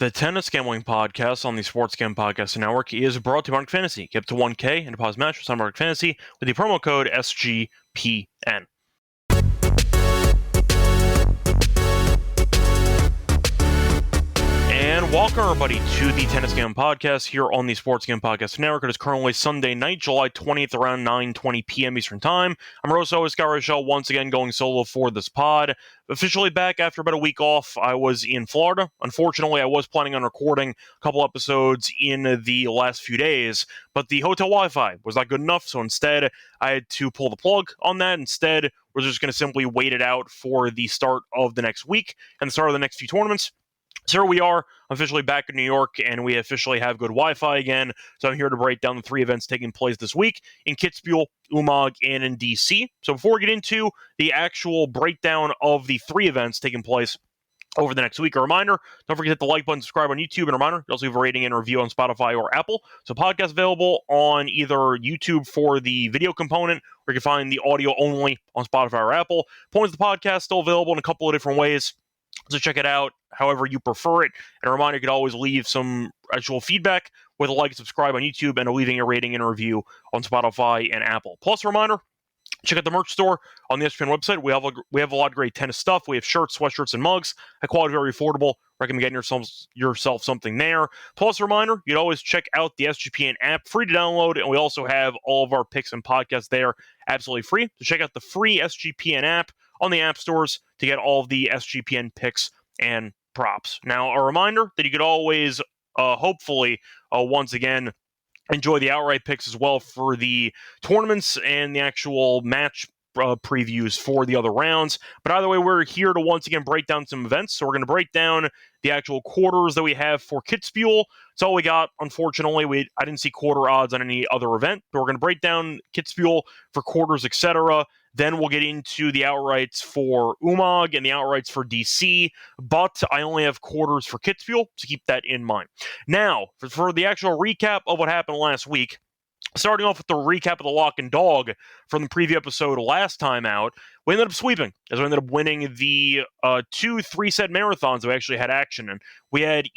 The Tennis Gambling Podcast on the Sports Gambling Podcast Network is brought to you by Market Fantasy. Get up to 1K in deposit match with Market Fantasy with the promo code SGPN. And welcome, everybody, to the Tennis Gambling Podcast here on the Sports Gambling Podcast Network. It is currently Sunday night, July 20th, around 9:20 p.m. Eastern Time. I'm Rosso Reichel, once again going solo for this pod. Officially back after about a week off. I was in Florida. Unfortunately, I was planning on recording a couple episodes in the last few days, but the hotel Wi-Fi was not good enough, so instead I had to pull the plug on that. Instead, we're just going to simply wait it out for the start of the next week and the start of the next few tournaments. So here we are, officially back in New York, and we officially have good Wi-Fi again. So I'm here to break down the three events taking place this week in Kitzbuhel, Umag, and in DC. So before we get into the actual breakdown of the three events taking place over the next week, a reminder, don't forget to hit the like button, subscribe on YouTube, and a reminder, you also leave a rating and a review on Spotify or Apple. So podcast available on either YouTube for the video component, or you can find the audio only on Spotify or Apple. Points of the podcast still available in a couple of different ways. So check it out however you prefer it. And a reminder, you can always leave some actual feedback with a like and subscribe on YouTube and leaving a rating and a review on Spotify and Apple. Plus, a reminder, check out the merch store on the SGPN website. We have a lot of great tennis stuff. We have shirts, sweatshirts, and mugs. High quality, very affordable. Recommend getting yourself something there. Plus, a reminder, you'd always check out the SGPN app, free to download, and we also have all of our picks and podcasts there, absolutely free. So check out the free SGPN app on the app stores to get all of the SGPN picks and props. Now, a reminder that you could always, hopefully, once again, enjoy the outright picks as well for the tournaments and the actual match previews for the other rounds. But either way, we're here to once again break down some events. So we're going to break down the actual quarters that we have for Kitzbuhel. That's all we got. Unfortunately, I didn't see quarter odds on any other event, but we're going to break down Kitzbuhel for quarters, etc. Then we'll get into the outrights for Umag and the outrights for DC, but I only have quarters for Kitzbuhel, so keep that in mind. Now, for the actual recap of what happened last week, starting off with the recap of the lock and dog from the preview episode last time out, we ended up sweeping, as we ended up winning the 2 3-set marathons that we actually had action in. We had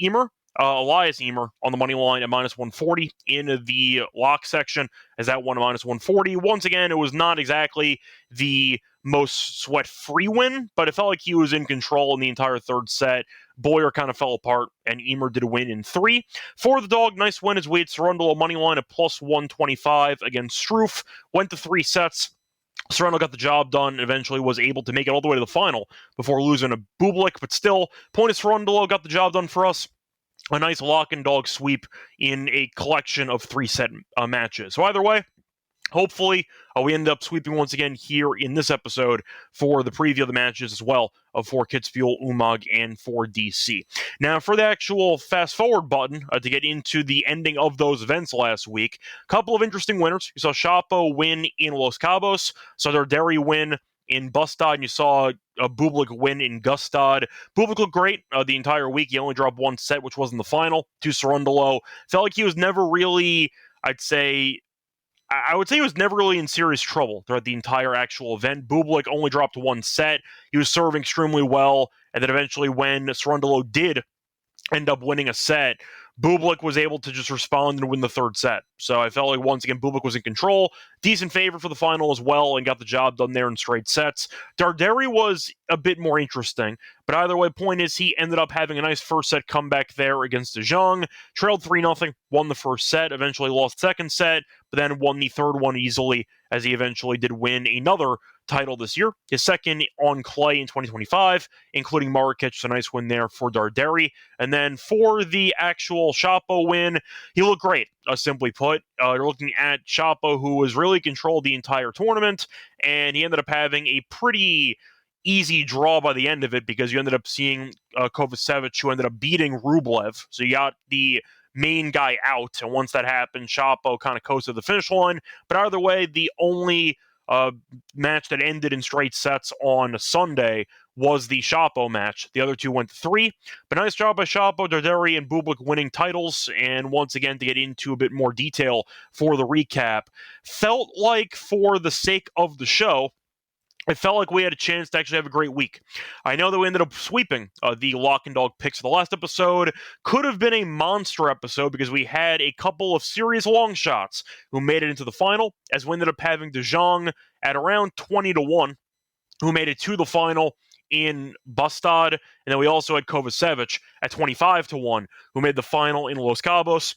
Elias Emer on the money line at minus 140 in the lock section, as that won at minus 140. Once again, it was not exactly the most sweat-free win, but it felt like he was in control in the entire third set. Boyer kind of fell apart, and Emer did win in 3. For the dog, nice win as we had Sarundalo money line at plus 125 against Struff. Went to 3 sets. Serrano got the job done and eventually was able to make it all the way to the final before losing to Bublik, but still, point is Sarundalo got the job done for us. A nice lock and dog sweep in a collection of 3-set matches. So either way, hopefully we end up sweeping once again here in this episode for the preview of the matches as well for Kitzbuhel, Umag, and for DC. Now, for the actual fast forward button to get into the ending of those events last week, a couple of interesting winners. You saw Shapo win in Los Cabos, saw Darderi win in Bustad, and you saw Bublik win in Gustad. Bublik looked great the entire week. He only dropped 1 set, which was in the final, to Sarundalo. Felt like he was never really, I would say he was never really in serious trouble throughout the entire actual event. Bublik only dropped 1 set. He was serving extremely well, and then eventually when Sarundalo did end up winning a set, Bublik was able to just respond and win the third set. So I felt like once again Bublik was in control. Decent favorite for the final as well and got the job done there in straight sets. Darderi was a bit more interesting, but either way, point is he ended up having a nice first set comeback there against De Jong. Trailed 3-0, won the first set, eventually lost second set, but then won the third one easily as he eventually did win another title this year, his second on clay in 2025, including Marrakech. So a nice win there for Darderi. And then for the actual Shapo win, he looked great, simply put. You're looking at Shapo, who was really controlled the entire tournament, and he ended up having a pretty easy draw by the end of it because you ended up seeing Kovacevic, who ended up beating Rublev. So you got the main guy out, and once that happened, Shapo kind of coasted the finish line. But either way, the only match that ended in straight sets on Sunday was the Shapo match. The other two went to 3. But nice job by Shapo, Darderi, and Bublik winning titles. And once again, to get into a bit more detail for the recap, felt like for the sake of the show, it felt like we had a chance to actually have a great week. I know that we ended up sweeping the lock and dog picks of the last episode. Could have been a monster episode because we had a couple of serious long shots who made it into the final, as we ended up having De Jong at around 20-1, who made it to the final in Bastad, and then we also had Kovacevic at 25-1, who made the final in Los Cabos.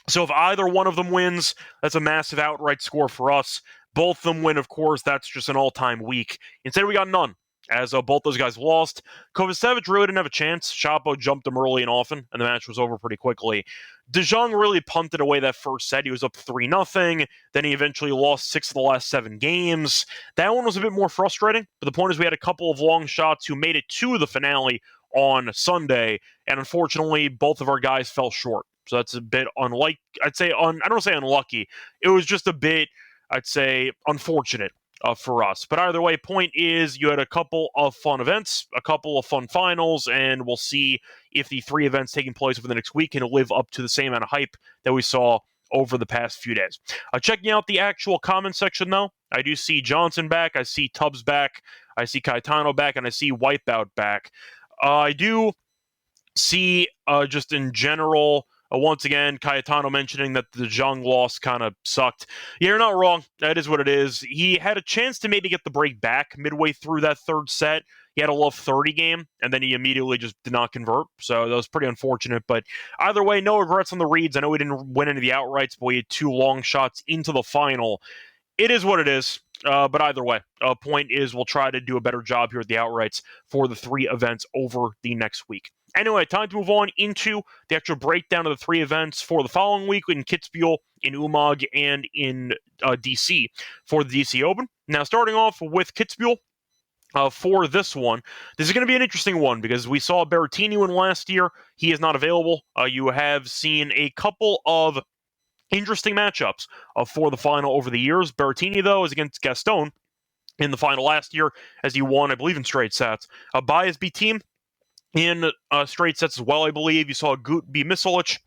So if either one of them wins, that's a massive outright score for us. Both of them win, of course, that's just an all-time week. Instead, we got none, as both those guys lost. Kovacevic really didn't have a chance. Chapo jumped him early and often, and the match was over pretty quickly. De Jong really punted away that first set. He was up 3-0. Then he eventually lost 6 of the last 7 games. That one was a bit more frustrating, but the point is we had a couple of long shots who made it to the finale on Sunday, and unfortunately, both of our guys fell short. So that's a bit unlike, I don't want to say unlucky. It was just a bit, I'd say, unfortunate for us. But either way, point is you had a couple of fun events, a couple of fun finals, and we'll see if the 3 events taking place over the next week can live up to the same amount of hype that we saw over the past few days. Checking out the actual comment section, though, I do see Johnson back, I see Tubbs back, I see Caetano back, and I see Wipeout back. I do see, just in general, once again, Caetano mentioning that the Jong loss kind of sucked. Yeah, you're not wrong. That is what it is. He had a chance to maybe get the break back midway through that third set. He had a low 30 game, and then he immediately just did not convert. So that was pretty unfortunate. But either way, no regrets on the reads. I know we didn't win any of the outrights, but we had 2 long shots into the final. It is what it is. But either way, point is we'll try to do a better job here at the outrights for the 3 events over the next week. Anyway, time to move on into the actual breakdown of the 3 events for the following week in Kitzbuhel, in Umag, and in DC for the DC Open. Now, starting off with Kitzbuhel, for this one, this is going to be an interesting one because we saw Berrettini win last year. He is not available. You have seen a couple of interesting matchups for the final over the years. Berrettini, though, is against Gaston in the final last year as he won, I believe, in straight sets. Baez beat Team in straight sets as well, I believe. You saw Gut beat Misolic,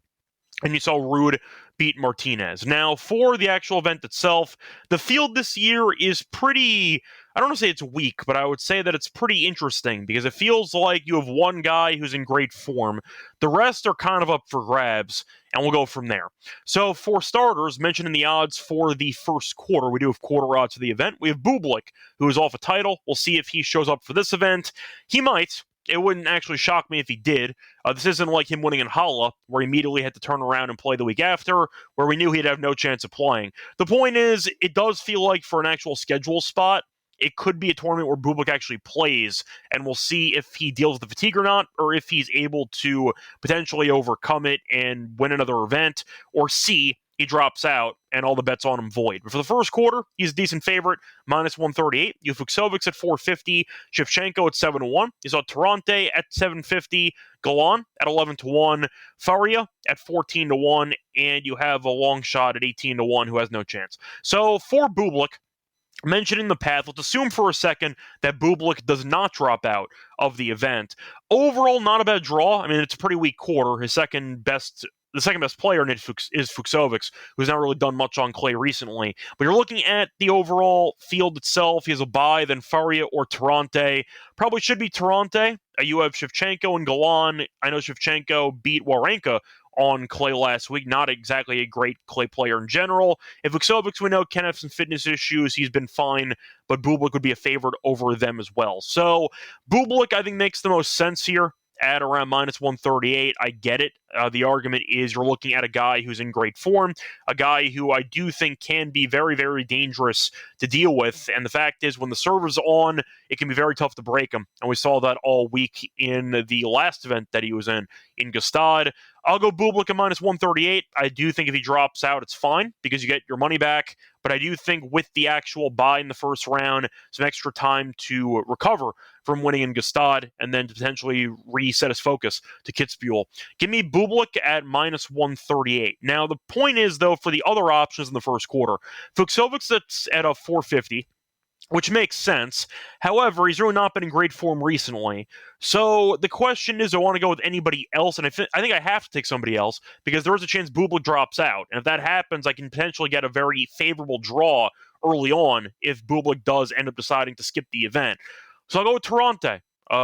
and you saw Ruud beat Martinez. Now, for the actual event itself, the field this year is pretty, I don't want to say it's weak, but I would say that it's pretty interesting because it feels like you have one guy who's in great form. The rest are kind of up for grabs, and we'll go from there. So, for starters, mentioned in the odds for the first quarter, we do have quarter odds for the event. We have Bublik, who is off a title. We'll see if he shows up for this event. He might. It wouldn't actually shock me if he did. This isn't like him winning in Halle, where he immediately had to turn around and play the week after, where we knew he'd have no chance of playing. The point is, it does feel like for an actual schedule spot, it could be a tournament where Bublik actually plays, and we'll see if he deals with the fatigue or not, or if he's able to potentially overcome it and win another event, or C, he drops out and all the bets on him void. But for the first quarter, he's a decent favorite, minus 138. You have Fuchsovics at 450, Shevchenko at 7-1. You saw Tarante at 750, Galan at 11-1, Faria at 14-1, and you have a long shot at 18-1 who has no chance. So for Bublik, mentioning the path, let's assume for a second that Bublik does not drop out of the event. Overall, not a bad draw. I mean, it's a pretty weak quarter. The second best player in it is Fuchsovics, who's not really done much on clay recently. But you're looking at the overall field itself. He has a bye, then Faria or Tarante. Probably should be Tarante. You have Shevchenko and Galan. I know Shevchenko beat Wawrinka on clay last week. Not exactly a great clay player in general. If Fuchsovics, we know, can have some fitness issues. He's been fine, but Bublik would be a favorite over them as well. So Bublik, I think, makes the most sense here at around minus 138. I get it. The argument is you're looking at a guy who's in great form, a guy who I do think can be very, very dangerous to deal with. And the fact is, when the server's on, it can be very tough to break him. And we saw that all week in the last event that he was in Gstaad. I'll go Bublik at minus 138. I do think if he drops out, it's fine because you get your money back. But I do think with the actual bye in the first round, some extra time to recover from winning in Gstaad and then to potentially reset his focus to Kitzbuhel. Give me Bublik at minus 138. Now, the point is, though, for the other options in the first quarter, Fuchsovics that's at a 450, which makes sense. However, he's really not been in great form recently. So the question is, do I want to go with anybody else? And I think I have to take somebody else because there is a chance Bublik drops out. And if that happens, I can potentially get a very favorable draw early on if Bublik does end up deciding to skip the event. So I'll go with Tirante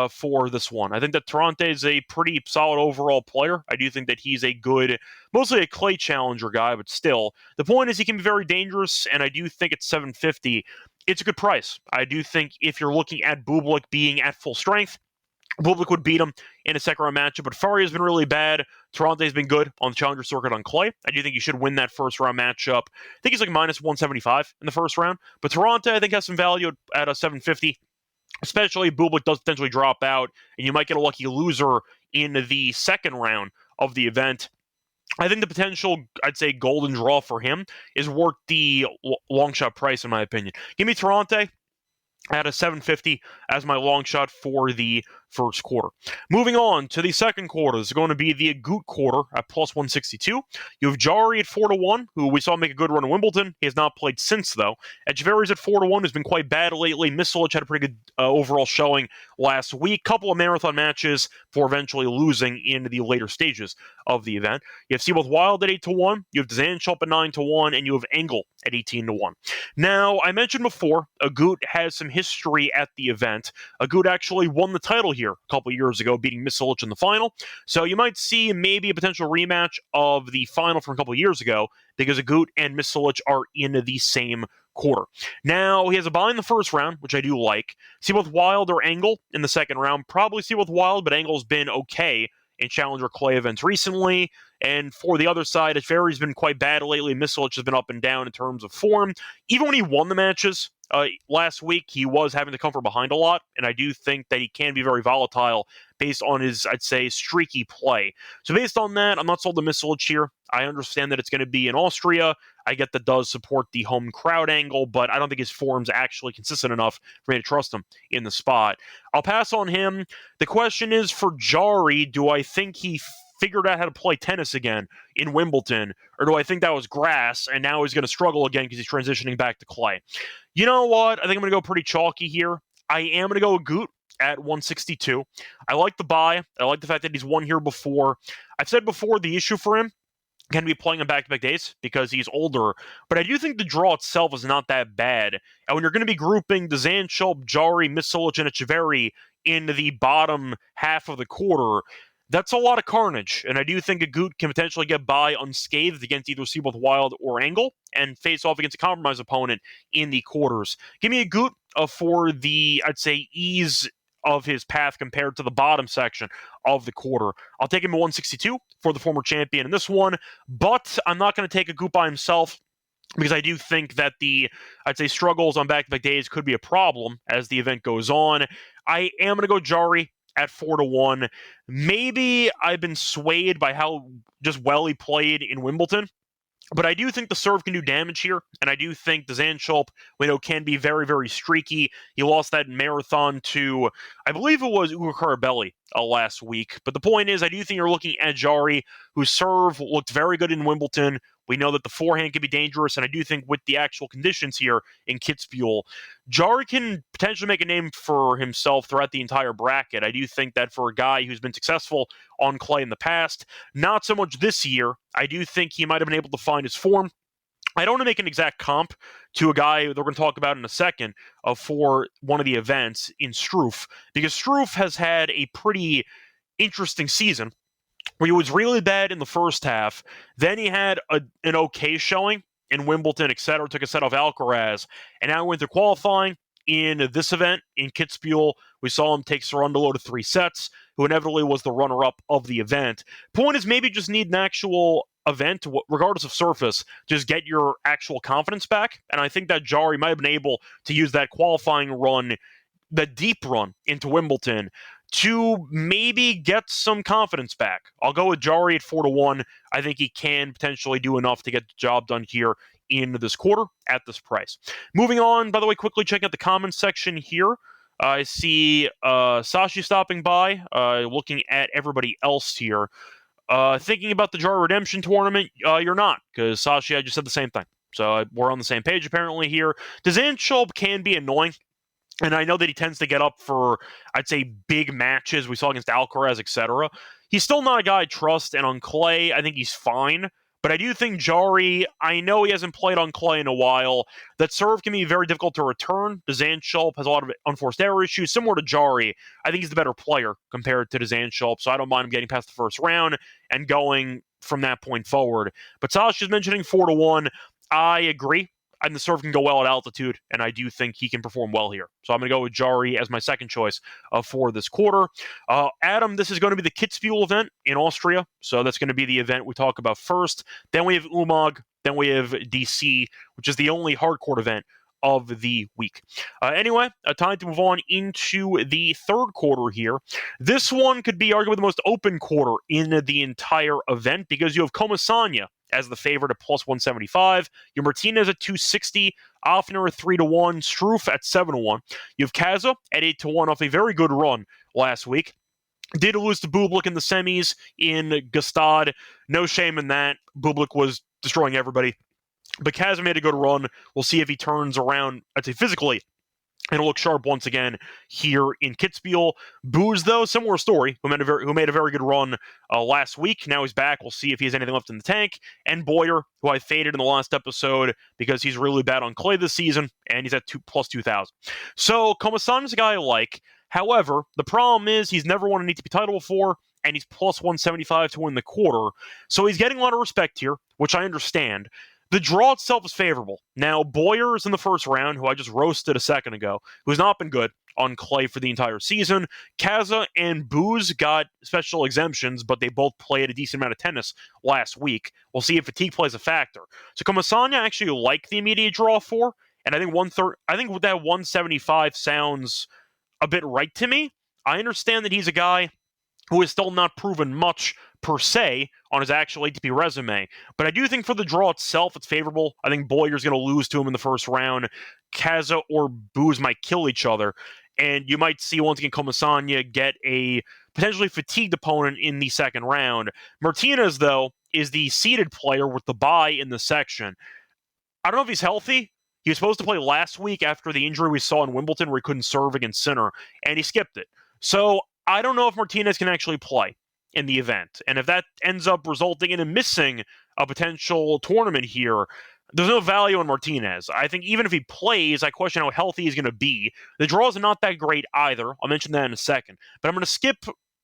for this one. I think that Tirante is a pretty solid overall player. I do think that he's a good, mostly a clay challenger guy, but still. The point is he can be very dangerous, and I do think at 750, it's a good price. I do think if you're looking at Bublik being at full strength, Bublik would beat him in a second-round matchup, but Faria has been really bad. Tirante has been good on the challenger circuit on clay. I do think you should win that first-round matchup. I think he's like minus 175 in the first round, but Tirante, I think, has some value at a 750. Especially if Bublik does potentially drop out, and you might get a lucky loser in the second round of the event. I think the potential, I'd say, golden draw for him is worth the long shot price, in my opinion. Give me Tirante at a 750 as my long shot for the first quarter. Moving on to the second quarter, this is going to be the Agut quarter at plus 162. You have Jari at 4-1, who we saw make a good run in Wimbledon. He has not played since, though. Etcheverry's at 4-1, who's been quite bad lately. Misolic had a pretty good overall showing last week. Couple of marathon matches before eventually losing in the later stages of the event. You have Seaboth Wild at 8-1. You have Dzanchop at 9-1, and you have Engel at 18-1. Now, I mentioned before, Agut has some history at the event. Agut actually won the title here a couple years ago, beating Misolic in the final. So you might see maybe a potential rematch of the final from a couple years ago because Agut and Misolic are in the same quarter. Now, he has a bye in the first round, which I do like. Seaboth Wild or Engel in the second round. Probably Seaboth Wild, but Engel's been okay in Challenger Clay events recently. And for the other side, Etcheverry's been quite bad lately. Misolic has been up and down in terms of form. Even when he won the matches last week, he was having to come from behind a lot, and I do think that he can be very volatile based on his, I'd say, streaky play. So based on that, I'm not sold to Misolic here. I understand that it's going to be in Austria. I get that does support the home crowd angle, but I don't think his form's actually consistent enough for me to trust him in the spot. I'll pass on him. The question is for Jari, do I think he figured out how to play tennis again in Wimbledon, or do I think that was grass and now he's going to struggle again because he's transitioning back to clay? You know what? I think I'm going to go pretty chalky here. I am going to go Agut at 162. I like the buy. I like the fact that he's won here before. I've said before the issue for him can be playing on back-to-back days because he's older, but I do think the draw itself is not that bad. And when you're going to be grouping Dzanchop, Jari, Misolic, and Etcheverry in the bottom half of the quarter, that's a lot of carnage, and I do think Agut can potentially get by unscathed against either Seaboth Wild or Engel and face off against a compromise opponent in the quarters. Give me Agut for the, I'd say, ease of his path compared to the bottom section of the quarter. I'll take him at 162 for the former champion in this one, but I'm not going to take Agut by himself because I do think that the, I'd say, struggles on back-to-back days could be a problem as the event goes on. I am going to go Jari at 4-1. Maybe I've been swayed by how just well he played in Wimbledon, but I do think the serve can do damage here, and I do think the Dzanchop can be very, very streaky. He lost that marathon to, I believe it was Ugo Carabelli last week. But the point is, I do think you're looking at Jari, whose serve looked very good in Wimbledon. We know that the forehand can be dangerous, and I do think with the actual conditions here in Kitzbuhel, Jari can potentially make a name for himself throughout the entire bracket. I do think that for a guy who's been successful on clay in the past, not so much this year, I do think he might have been able to find his form. I don't want to make an exact comp to a guy that we're going to talk about in a second for one of the events in Struff, because Struff has had a pretty interesting season where he was really bad in the first half. Then he had an okay showing in Wimbledon, etc. Took a set off Alcaraz, and now went to qualifying in this event in Kitzbuhel. We saw him take Cerundolo to 3 sets, who inevitably was the runner-up of the event. Point is, maybe just need an actual event, regardless of surface, just get your actual confidence back. And I think that Jari might have been able to use that qualifying run, the deep run into Wimbledon, to maybe get some confidence back. I'll go with Jari at 4-1. I think he can potentially do enough to get the job done here in this quarter at this price. Moving on, by the way, quickly checking out the comments section here. I see Sashi stopping by, looking at everybody else here. Thinking about the Jari Redemption Tournament, you're not, because Sashi, I just said the same thing. So we're on the same page apparently here. Dzanchop can be annoying. And I know that he tends to get up for, I'd say, big matches. We saw against Alcaraz, etc. He's still not a guy I trust. And on clay, I think he's fine. But I do think Jari, I know he hasn't played on clay in a while. That serve can be very difficult to return. Dzanchulp has a lot of unforced error issues. Similar to Jari, I think he's the better player compared to Dzanchulp, so I don't mind him getting past the first round and going from that point forward. But Sasha's mentioning 4-1. I agree. And the serve can go well at altitude, and I do think he can perform well here. So I'm going to go with Jari as my second choice for this quarter. Adam, this is going to be the Kitzbuhel event in Austria, so that's going to be the event we talk about first. Then we have Umag, then we have DC, which is the only hardcourt event of the week. Anyway, time to move on into the third quarter here. This one could be arguably the most open quarter in the entire event because you have Comesaña as the favorite at plus 175. You have Martinez at 260, Offner at 3-1, Struff at 7-1. You have Kaza at 8-1 off a very good run last week. Did lose to Bublik in the semis in Gstaad. No shame in that. Bublik was destroying everybody. But Kaza made a good run. We'll see if he turns around, I'd say physically, and it'll look sharp once again here in Kitzbühel. Booz, though, similar story, who made a very good run last week. Now he's back. We'll see if he has anything left in the tank. And Boyer, who I faded in the last episode because he's really bad on clay this season, and he's at plus 2,000. So Comesaña's a guy I like. However, the problem is he's never won an ATP title before, and he's plus 175 to win the quarter. So he's getting a lot of respect here, which I understand. The draw itself is favorable. Now, Boyer is in the first round, who I just roasted a second ago, who's not been good on clay for the entire season. Kaza and Booz got special exemptions, but they both played a decent amount of tennis last week. We'll see if fatigue plays a factor. So Comesaña actually like the immediate draw for, and I think that 175 sounds a bit right to me. I understand that he's a guy who has still not proven much per se on his actual ATP resume. But I do think for the draw itself, it's favorable. I think Boyer's going to lose to him in the first round. Kaza or Booz might kill each other. And you might see once again Comesaña get a potentially fatigued opponent in the second round. Martinez, though, is the seeded player with the bye in the section. I don't know if he's healthy. He was supposed to play last week after the injury we saw in Wimbledon where he couldn't serve against Sinner, and he skipped it. So I don't know if Martinez can actually play in the event. And if that ends up resulting in him missing a potential tournament here, there's no value in Martinez. I think even if he plays, I question how healthy he's going to be. The draws are not that great either. I'll mention that in a second. But I'm going to skip,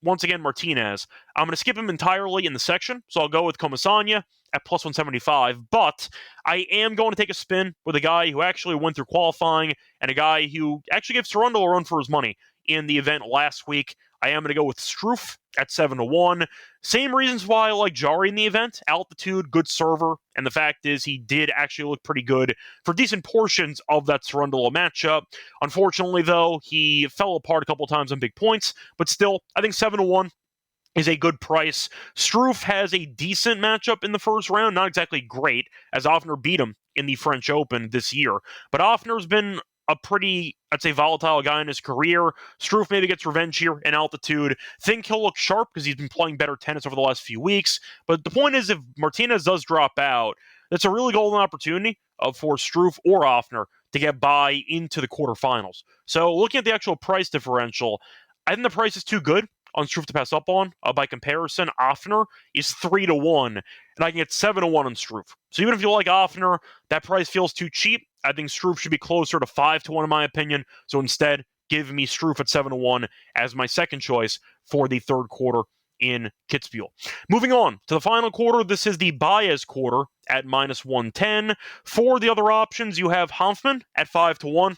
once again, Martinez. I'm going to skip him entirely in the section. So I'll go with Comesaña at plus 175. But I am going to take a spin with a guy who actually went through qualifying and a guy who actually gave Sarundel a run for his money in the event last week. I am going to go with Struff at 7-1. Same reasons why I like Jari in the event. Altitude, good server, and the fact is he did actually look pretty good for decent portions of that Sarundel matchup. Unfortunately, though, he fell apart a couple of times on big points, but still, I think 7-1 is a good price. Struff has a decent matchup in the first round, not exactly great, as Offner beat him in the French Open this year. But Offner's been a pretty, I'd say, volatile guy in his career. Struff maybe gets revenge here in altitude. Think he'll look sharp because he's been playing better tennis over the last few weeks. But the point is, if Martinez does drop out, that's a really golden opportunity for Struff or Offner to get by into the quarterfinals. So looking at the actual price differential, I think the price is too good on Struff to pass up on. By comparison, Offner is 3-1, and I can get 7-1 on Struff. So even if you like Offner, that price feels too cheap. I think Struff should be closer to 5-1 in my opinion. So instead, give me Struff at 7-1 as my second choice for the third quarter in Kitzbühel. Moving on to the final quarter, this is the Baez quarter at minus 110. For the other options, you have Hanfmann at 5-1.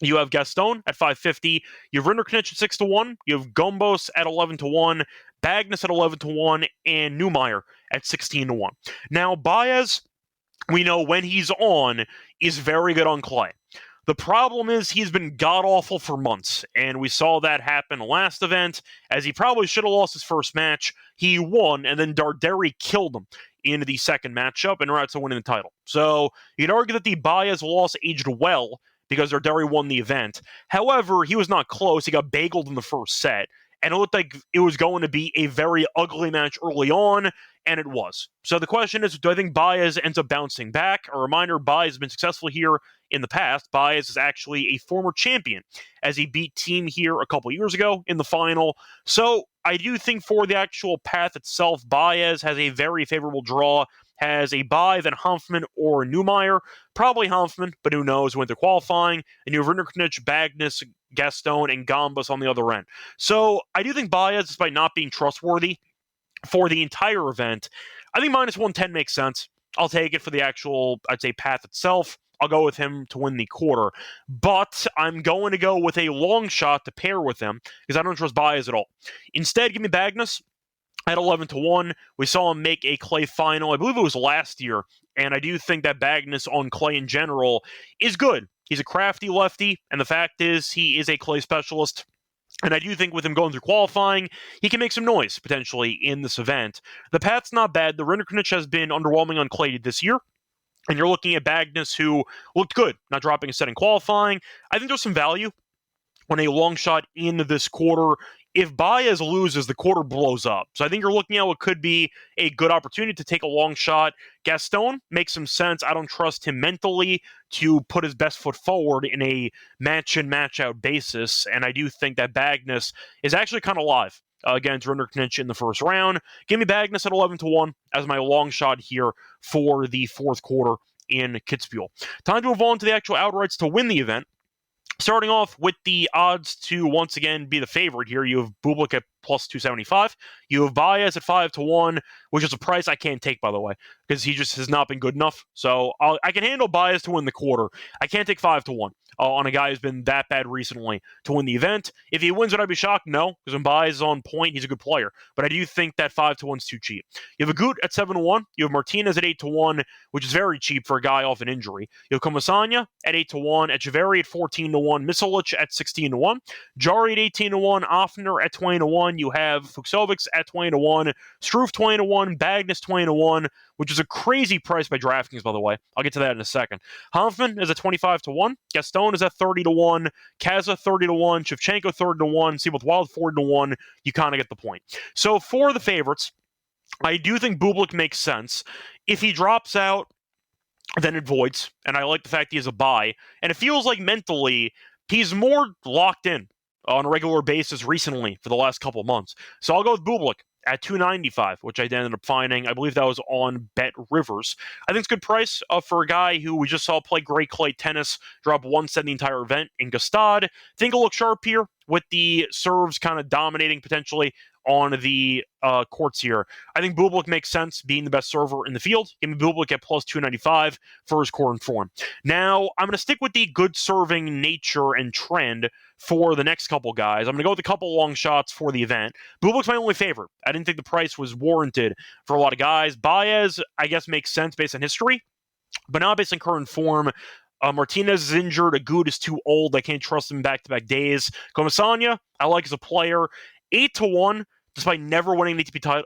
You have Gaston at 550. You have Rinderknecht at 6-1. You have Gombos at 11-1. Bagnes at 11-1. And Neumeier at 16-1. Now, Baez, we know when he's on, is very good on clay. The problem is he's been god-awful for months, and we saw that happen last event, as he probably should have lost his first match. He won, and then Darderi killed him in the second matchup, and right to winning the title. So you'd argue that the Baez loss aged well, because Darderi won the event. However, he was not close. He got bageled in the first set, and it looked like it was going to be a very ugly match early on, and it was. So the question is, do I think Baez ends up bouncing back? A reminder, Baez has been successful here in the past. Baez is actually a former champion, as he beat Thiem here a couple years ago in the final. So I do think for the actual path itself, Baez has a very favorable draw, has a bye, then Hanfman or Neumeier. Probably Hanfman, but who knows, winter qualifying. And you have Rinderknech, Bagnes, Gaston, and Gambas on the other end. So I do think Baez, despite not being trustworthy for the entire event, I think minus 110 makes sense. I'll take it for the actual, I'd say, path itself. I'll go with him to win the quarter. But I'm going to go with a long shot to pair with him because I don't trust Baez at all. Instead, give me Bagnes at 11-1. We saw him make a clay final, I believe it was last year, and I do think that Bagnes on clay in general is good. He's a crafty lefty, and the fact is he is a clay specialist. And I do think with him going through qualifying, he can make some noise, potentially, in this event. The path's not bad. The Rinderknech has been underwhelming on clay this year. And you're looking at Bagnes, who looked good, not dropping a set in qualifying. I think there's some value on a long shot in this quarter. If Baez loses, the quarter blows up. So I think you're looking at what could be a good opportunity to take a long shot. Gaston makes some sense. I don't trust him mentally to put his best foot forward in a match-in, match-out basis. And I do think that Bagnes is actually kind of live against Rinderknech in the first round. Give me Bagnes at 11-1 as my long shot here for the fourth quarter in Kitzbuhel. Time to move on to the actual outrights to win the event. Starting off with the odds to once again be the favorite here, you have Bublik at plus 275. You have Baez at 5-1, which is a price I can't take, by the way, because he just has not been good enough. So I can handle Baez to win the quarter. I can't take 5-1 on a guy who's been that bad recently to win the event. If he wins, would I be shocked? No, because when Baez is on point, he's a good player. But I do think that 5-1 is too cheap. You have Agut at 7-1. You have Martinez at 8-1, which is very cheap for a guy off an injury. You have Comasagna at 8-1, Echeverry at 14-1, Misolic at 16-1, Jari at 18-1, Offner at 20-1. You have Fuchsovics at 20-1, Struff 20-1, Bagnes 20-1, which is a crazy price by DraftKings, by the way. I'll get to that in a second. Hanfman is at 25-1. Gaston is at 30-1. Kaza 30-1. Shevchenko 30-1. Seabold Wild 40-1. You kind of get the point. So for the favorites, I do think Bublik makes sense. If he drops out, then it voids. And I like the fact he has a bye. And it feels like mentally he's more locked in on a regular basis recently for the last couple of months. So I'll go with Bublik at 295, which I ended up finding. I believe that was on Bet Rivers. I think it's a good price for a guy who we just saw play great clay tennis, drop one set in the entire event in Gustad. Think he'll look sharp here with the serves kind of dominating potentially on the courts here. I think Bublik makes sense being the best server in the field. Give me Bublik at plus 295 for his core and form. Now, I'm going to stick with the good serving nature and trend for the next couple guys. I'm going to go with a couple long shots for the event. Bublik's my only favorite. I didn't think the price was warranted for a lot of guys. Baez, I guess, makes sense based on history, but not based on current form. Martinez is injured. Agut is too old. I can't trust him back-to-back days. Comasagna, I like as a player. 8-1, despite never winning the ATP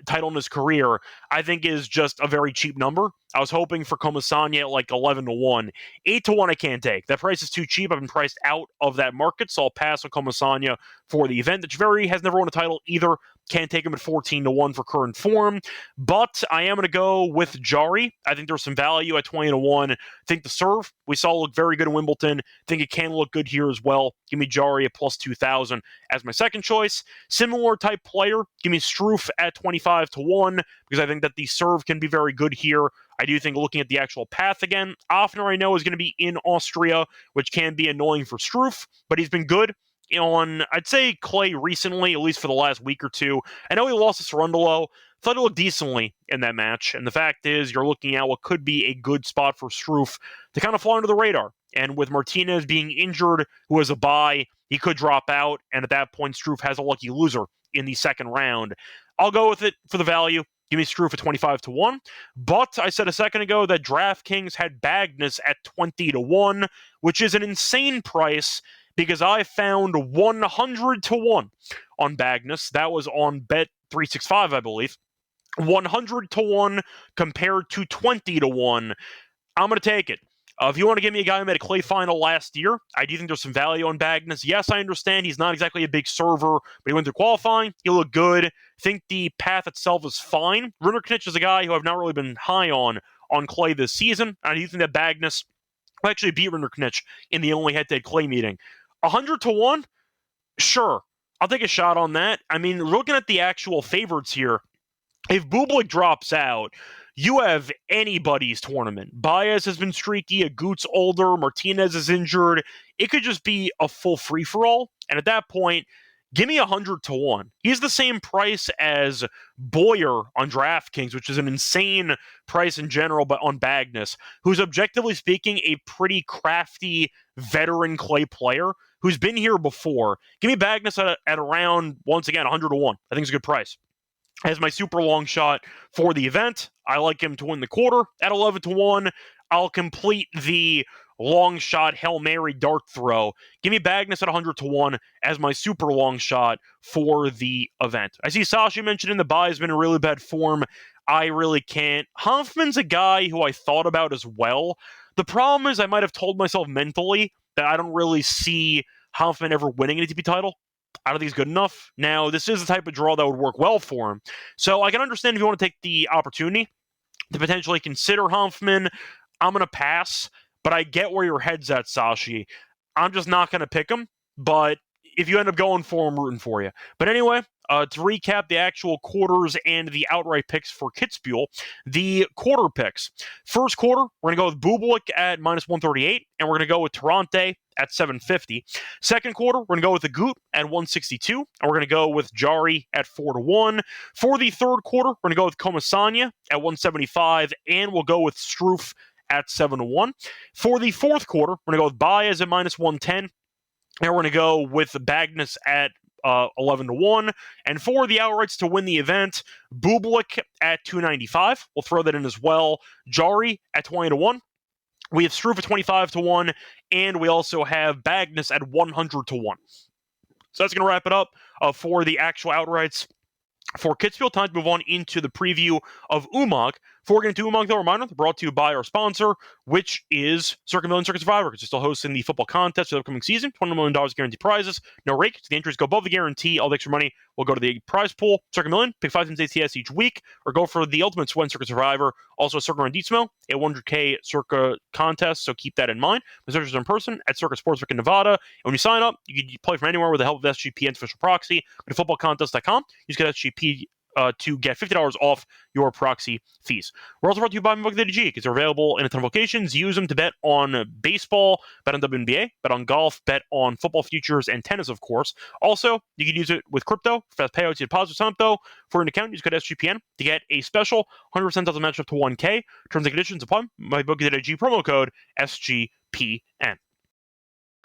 title in his career, I think is just a very cheap number. I was hoping for Comasagna at like 11-1. 8-1 I can't take. That price is too cheap. I've been priced out of that market, so I'll pass on Comasagna for the event. Echeverry has never won a title either. Can't take him at 14-1 for current form. But I am going to go with Jari. I think there's some value at 20-1. I think the serve we saw look very good in Wimbledon. I think it can look good here as well. Give me Jari at plus 2,000 as my second choice. Similar type player. Give me Struff at 25-1 because I think that the serve can be very good here. I do think looking at the actual path again, Offner I know is going to be in Austria, which can be annoying for Struff, but he's been good on, I'd say, clay recently, at least for the last week or two. I know he lost to Cerundolo. Thought he looked decently in that match. And the fact is, you're looking at what could be a good spot for Struff to kind of fly under the radar. And with Martinez being injured, who has a bye, he could drop out. And at that point, Struff has a lucky loser in the second round. I'll go with it for the value. Give me Struff at 25-1. But I said a second ago that DraftKings had Bagnes at 20-1, which is an insane price because I found 100-1 on Bagnes. That was on Bet365, I believe. 100-1 compared to 20-1. I'm going to take it. If you want to give me a guy who made a clay final last year, I do think there's some value on Bagnes. Yes, I understand he's not exactly a big server, but he went through qualifying. He looked good. I think the path itself is fine. Rinderknech is a guy who I've not really been high on clay this season. I do think that Bagnes will actually beat Rinderknech in the only head-to-head clay meeting. 100-1? Sure. I'll take a shot on that. I mean, looking at the actual favorites here, if Bublik drops out, you have anybody's tournament. Baez has been streaky, Agut's older, Martinez is injured. It could just be a full free-for-all. And at that point, give me 100 to 1. He's the same price as Boyer on DraftKings, which is an insane price in general, but on Bagnus, who's objectively speaking a pretty crafty veteran clay player who's been here before. Give me Bagnus at around, once again, 100 to 1. I think it's a good price. As my super long shot for the event, I like him to win the quarter at 11 to 1. I'll complete the long shot Hail Mary dart throw. Give me Bagnus at 100 to 1 as my super long shot for the event. I see Sashi mentioned in the buy has been in really bad form. I really can't. Hoffman's a guy who I thought about as well. The problem is I might have told myself mentally that I don't really see Hoffman ever winning an ATP title. I don't think he's good enough. Now, this is the type of draw that would work well for him. So I can understand if you want to take the opportunity to potentially consider Hoffman. I'm going to pass, but I get where your head's at, Sashi. I'm just not going to pick him, but if you end up going for him, rooting for you. But anyway, to recap the actual quarters and the outright picks for Kitzbuhel, the quarter picks. First quarter, we're going to go with Bublik at minus 138, and we're going to go with Tarante at 750. Second quarter, we're going to go with the Agut at 162, and we're going to go with Jari at 4 to 1. For the third quarter, we're going to go with Comasanya at 175, and we'll go with Struff at 7 to 1. For the fourth quarter, we're going to go with Baez at minus 110, and we're going to go with Bagnus at 11 to 1. And for the outrights to win the event, Bublik at 295. We'll throw that in as well. Jari at 20 to 1. We have Struff at 25 to 1. And we also have Bagnus at 100 to 1. So that's going to wrap it up for the actual outrights. For Kitzbuhel, time to move on into the preview of Umag. Before we get into Umag, though, reminder, brought to you by our sponsor, which is Circa Million Circuit Survivor, because they're still hosting the football contest for the upcoming season. $20 million guaranteed prizes. No rake. So the entries go above the guarantee. All the extra money will go to the prize pool. Circa Million, pick 5 times ATS each week, or go for the ultimate Swen Circuit Survivor. Also, Circa Rendismo, a 100K Circa contest, so keep that in mind. Register in person at Circa Sportsbook in Nevada. And when you sign up, you can play from anywhere with the help of SGPN's official proxy. Go to footballcontest.com. Use code SGP to get $50 off your proxy fees. We're also brought to you by Mubadala Citi because they're available in a ton of locations. Use them to bet on baseball, bet on WNBA, bet on golf, bet on football futures, and tennis, of course. Also, you can use it with crypto, fast payouts, deposit something, though. For an account, use code SGPN to get a special 100% doesn't match up to 1K. Terms and conditions apply. My Mubadala promo code SGPN.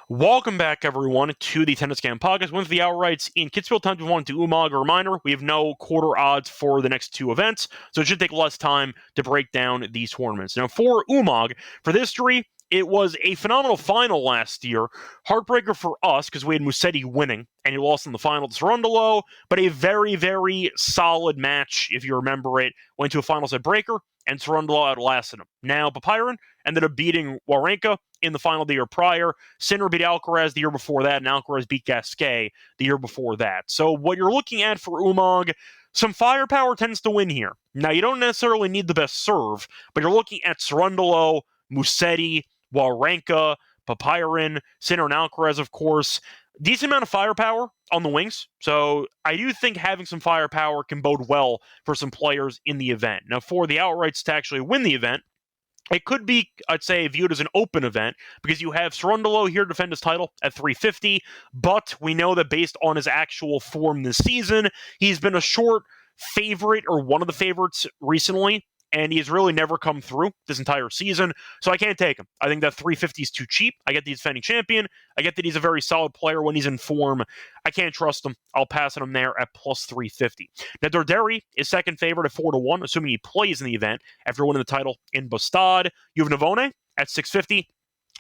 Welcome back, everyone, to the Tennis Game Podcast. Went for the outrights in Kitzbuhel. Time to move on to Umag. A reminder, we have no quarter odds for the next two events, so it should take less time to break down these tournaments. Now, for Umag, for the history, it was a phenomenal final last year. Heartbreaker for us because we had Musetti winning, and he lost in the final to Cerundolo, but a very, very solid match, if you remember it. Went to a final set breaker, and Cerundolo outlasted him. Now, Papiron ended up beating Wawrinka in the final the year prior. Sinner beat Alcaraz the year before that, and Alcaraz beat Gasquet the year before that. So what you're looking at for Umag, some firepower tends to win here. Now, you don't necessarily need the best serve, but you're looking at Cerundolo, Musetti, Wawrinka, Papiron, Sinner, and Alcaraz, of course. Decent amount of firepower on the wings. So I do think having some firepower can bode well for some players in the event. Now, for the outrights to actually win the event, it could be, I'd say, viewed as an open event because you have Cerundolo here to defend his title at 350, but we know that based on his actual form this season, he's been a short favorite or one of the favorites recently, and he's really never come through this entire season, so I can't take him. I think that 350 is too cheap. I get that he's defending champion. I get that he's a very solid player when he's in form. I can't trust him. I'll pass on him there at plus 350. Now, Dorderi is second favorite at 4 to 1, assuming he plays in the event after winning the title in Bastad. You have Navone at 650.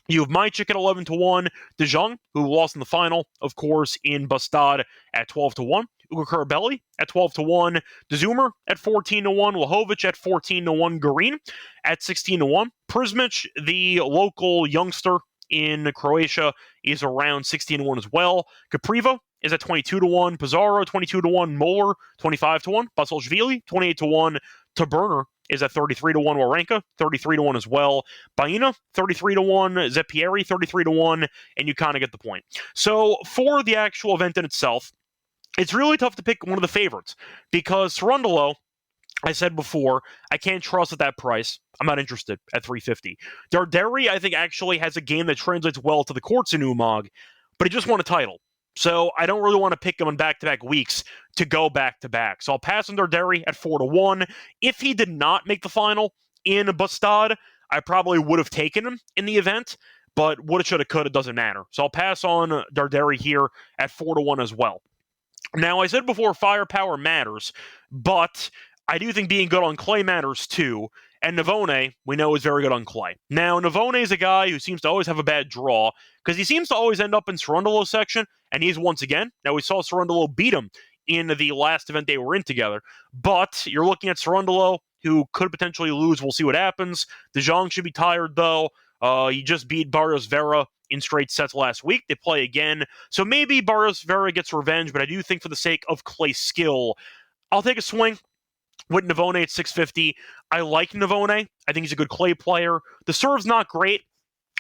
You have Majcik at 11 to 1. De Jong, who lost in the final, of course, in Bastad at 12 to 1. Ugo Carabelli at 12 to 1. De Zoomer at 14 to 1. Lajovic at 14 to 1. Garin at 16 to 1. Prismic, the local youngster in Croatia, is around 16 to 1 as well. Caprivo is at 22 to 1. Pizarro 22 to 1. Moeller 25 to 1. Basilashvili 28 to 1. Taberner is at 33 to 1. Wawrinka 33 to 1 as well. Baena 33 to 1. Zepieri 33 to 1. And you kind of get the point. So for the actual event in itself, it's really tough to pick one of the favorites because Cerundolo, I said before, I can't trust at that price. I'm not interested at 350. Darderi, I think, actually has a game that translates well to the courts in Umag, but he just won a title. So I don't really want to pick him on back-to-back weeks to go back-to-back. So I'll pass on Darderi at 4-1. If he did not make the final in Bastad, I probably would have taken him in the event, but woulda, shoulda, coulda doesn't matter. So I'll pass on Darderi here at 4-1 as well. Now, I said before, firepower matters, but I do think being good on clay matters too. And Navone, we know, is very good on clay. Now, Navone is a guy who seems to always have a bad draw because he seems to always end up in Cerundolo's section, and he's once again. Now, we saw Cerundolo beat him in the last event they were in together, but you're looking at Cerundolo, who could potentially lose. We'll see what happens. De Jong should be tired, though. He just beat Barrios Vera in straight sets last week. They play again. So maybe Barrios Vera gets revenge, but I do think for the sake of clay skill, I'll take a swing with Navone at 650. I like Navone. I think he's a good clay player. The serve's not great,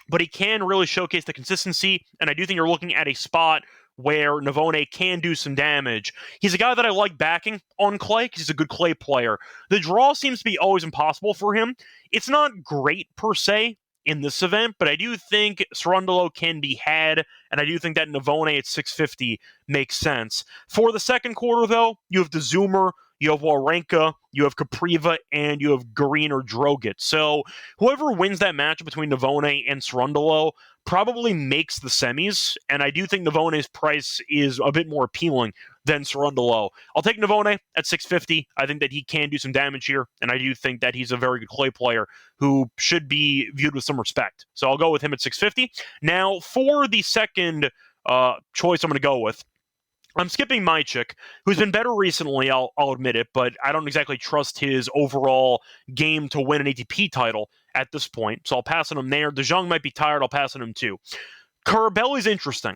but he can really showcase the consistency, and I do think you're looking at a spot where Navone can do some damage. He's a guy that I like backing on clay because he's a good clay player. The draw seems to be always impossible for him. It's not great per se in this event, but I do think Cerundolo can be had, and I do think that Navone at 650 makes sense. For the second quarter, though, you have the Zoomer, you have Wawrinka, you have Kapriva, and you have Green or Drogot. So whoever wins that match between Navone and Cerundolo probably makes the semis, and I do think Navone's price is a bit more appealing than Cerundolo. I'll take Navone at 650. I think that he can do some damage here, and I do think that he's a very good clay player who should be viewed with some respect. So I'll go with him at 650. Now, for the second choice I'm going to go with, I'm skipping Mychik, who's been better recently, I'll admit it, but I don't exactly trust his overall game to win an ATP title at this point, so I'll pass on him there. De Jong might be tired, I'll pass on him too. Carabelli's interesting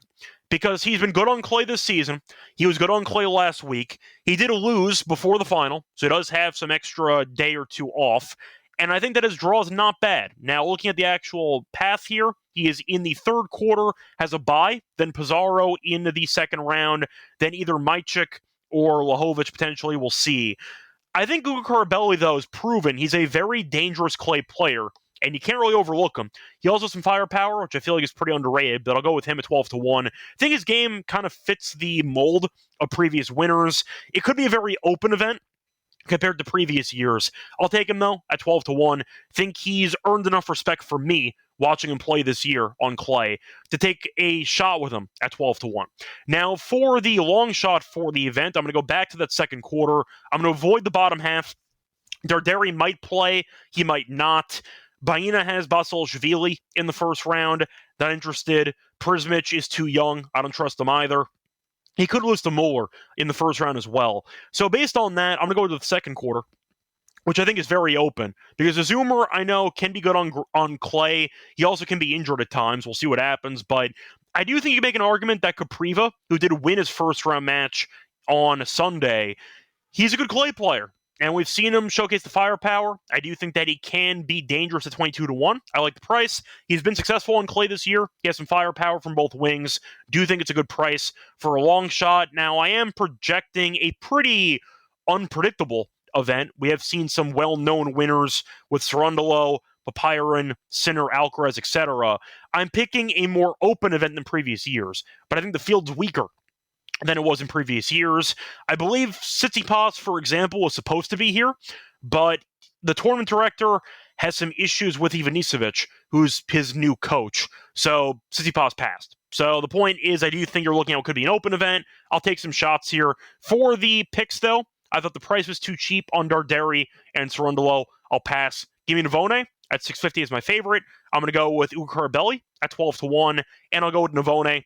because he's been good on clay this season. He was good on clay last week. He did lose before the final, so he does have some extra day or two off. And I think that his draw is not bad. Now, looking at the actual path here, he is in the third quarter, has a bye, then Pizarro into the second round, then either Mychik or Lajovic potentially, we'll see. I think Guga Carabelli, though, has proven he's a very dangerous clay player, and you can't really overlook him. He also has some firepower, which I feel like is pretty underrated, but I'll go with him at 12-1. I think his game kind of fits the mold of previous winners. It could be a very open event compared to previous years. I'll take him, though, at 12-1. Think he's earned enough respect for me watching him play this year on clay to take a shot with him at 12-1. Now, for the long shot for the event, I'm going to go back to that second quarter. I'm going to avoid the bottom half. Darderi might play. He might not. Baena has Basilashvili in the first round. Not interested. Prismic is too young. I don't trust him either. He could lose to Muller in the first round as well. So based on that, I'm going to go to the second quarter, which I think is very open. Because Zoomer, I know, can be good on clay. He also can be injured at times. We'll see what happens. But I do think you can make an argument that Kapriva, who did win his first-round match on Sunday, he's a good clay player. And we've seen him showcase the firepower. I do think that he can be dangerous at 22-1. I like the price. He's been successful on clay this year. He has some firepower from both wings. Do think it's a good price for a long shot. Now, I am projecting a pretty unpredictable event. We have seen some well-known winners with Cerundolo, Papirin, Sinner, Alcaraz, etc. I'm picking a more open event than previous years, but I think the field's weaker than it was in previous years. I believe Tsitsipas, for example, was supposed to be here, but the tournament director has some issues with Ivanisevic, who's his new coach. So Tsitsipas passed. So the point is, I do think you're looking at what could be an open event. I'll take some shots here. For the picks, though, I thought the price was too cheap on Darderi and Cerundolo. I'll pass. Give me Navone at 650 is my favorite. I'm going to go with Ugo Carabelli at 12-1, and I'll go with Navone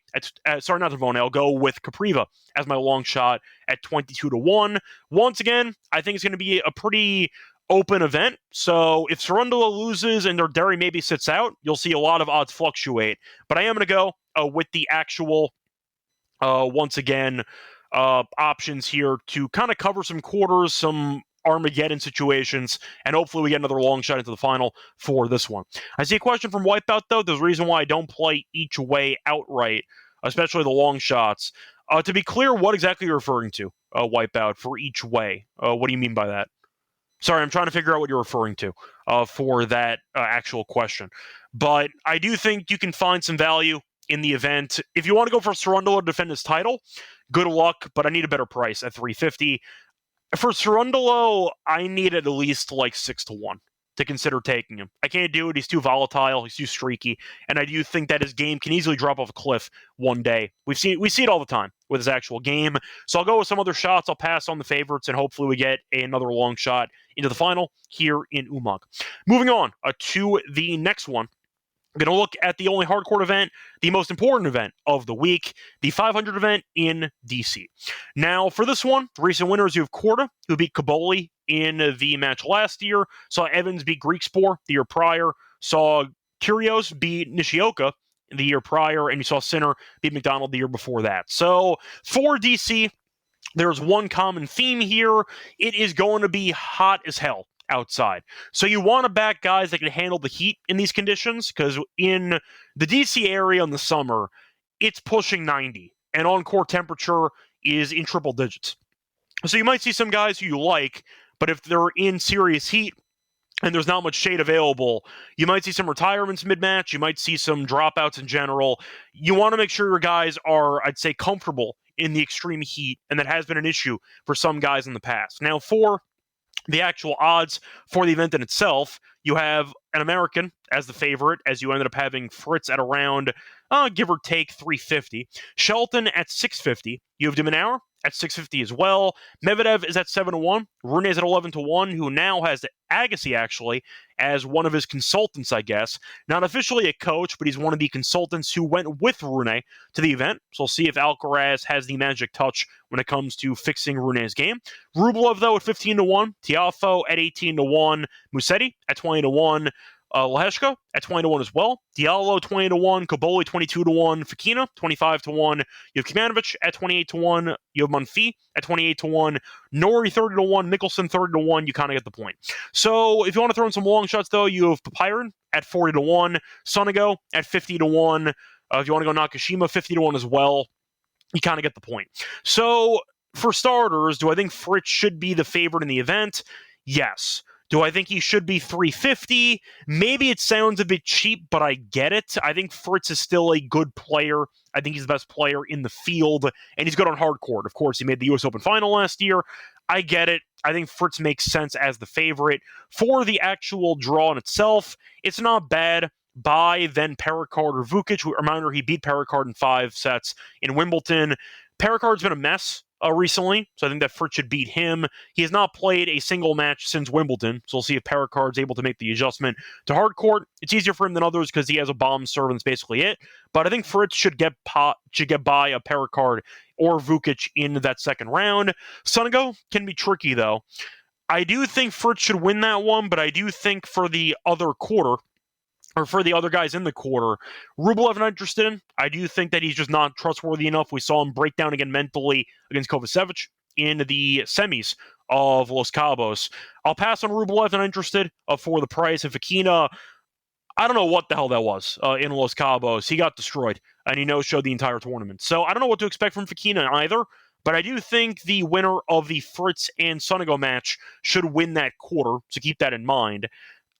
I'll go with Kapriva as my long shot at 22-1. Once again, I think it's going to be a pretty open event. So if Cerundolo loses and Darderi maybe sits out, you'll see a lot of odds fluctuate. But I am going to go with the actual, once again, options here to kind of cover some quarters, some Armageddon situations, and hopefully we get another long shot into the final for this one. I see a question from Wipeout, though. There's a reason why I don't play each way outright, especially the long shots. To be clear, what exactly you're referring to, Wipeout, for each way? What do you mean by that? Sorry, I'm trying to figure out what you're referring to for that actual question. But I do think you can find some value in the event. If you want to go for Cerundolo to defend his title, good luck, but I need a better price at 350. For Cerundolo, I need at least like 6-1 to consider taking him. I can't do it. He's too volatile. He's too streaky. And I do think that his game can easily drop off a cliff one day. We see it all the time with his actual game. So I'll go with some other shots. I'll pass on the favorites, and hopefully we get another long shot into the final here in Umag. Moving on to the next one. I'm going to look at the only hardcore event, the most important event of the week, the 500 event in DC. Now, for this one, recent winners, you have Korda, who beat Kaboli in the match last year, saw Evans beat Greekspor the year prior, saw Kyrgios beat Nishioka the year prior, and you saw Sinner beat McDonald the year before that. So, for DC, there's one common theme here. It is going to be hot as hell outside. So you want to back guys that can handle the heat in these conditions, because in the DC area in the summer, it's pushing 90, and on-court temperature is in triple digits. So you might see some guys who you like, but if they're in serious heat and there's not much shade available, you might see some retirements mid-match, you might see some dropouts in general. You want to make sure your guys are, I'd say, comfortable in the extreme heat, and that has been an issue for some guys in the past. Now, for the actual odds for the event in itself, you have an American as the favorite, as you ended up having Fritz at around, give or take, 350. Shelton at 650. You have Dimonauer at 650 as well. Medvedev is at 7-1. Rune is at 11-1, who now has Agassi, actually, as one of his consultants, I guess. Not officially a coach, but he's one of the consultants who went with Rune to the event. So we'll see if Alcaraz has the magic touch when it comes to fixing Rune's game. Rublev, though, at 15-1. Tiafoe at 18-1. Musetti at 20-1. Leheshka at 20-1 as well. Diallo 20-1. Kaboli 22-1. Fekina 25-1. You have Kmanovic at 28-1. You have Monfils at 28-1. Nori 30-1. Mickelson 30-1. You kind of get the point. So if you want to throw in some long shots, though, you have Papiron at 40-1. Sonego at 50-1. If you want to go Nakashima, 50-1 as well. You kind of get the point. So for starters, do I think Fritz should be the favorite in the event? Yes. Do I think he should be 350? Maybe it sounds a bit cheap, but I get it. I think Fritz is still a good player. I think he's the best player in the field, and he's good on hard court. Of course, he made the U.S. Open final last year. I get it. I think Fritz makes sense as the favorite. For the actual draw in itself, it's not bad. By then Pericard or Vukic. Reminder, he beat Pericard in 5 sets in Wimbledon. Pericard's been a mess recently, so I think that Fritz should beat him. He has not played a single match since Wimbledon, so we'll see if Pericard's able to make the adjustment to hard court. It's easier for him than others because he has a bomb serve, and that's basically it. But I think Fritz should get by a Pericard or Vukic in that second round. Sonego can be tricky, though. I do think Fritz should win that one, but I do think for the other quarter, or for the other guys in the quarter, Rublev I'm not interested in. I do think that he's just not trustworthy enough. We saw him break down again mentally against Kovacevic in the semis of Los Cabos. I'll pass on Rublev, I'm not interested for the price. And Fekina, I don't know what the hell that was in Los Cabos. He got destroyed, and he no-showed the entire tournament. So I don't know what to expect from Fekina either, but I do think the winner of the Fritz and Sonego match should win that quarter, so keep that in mind.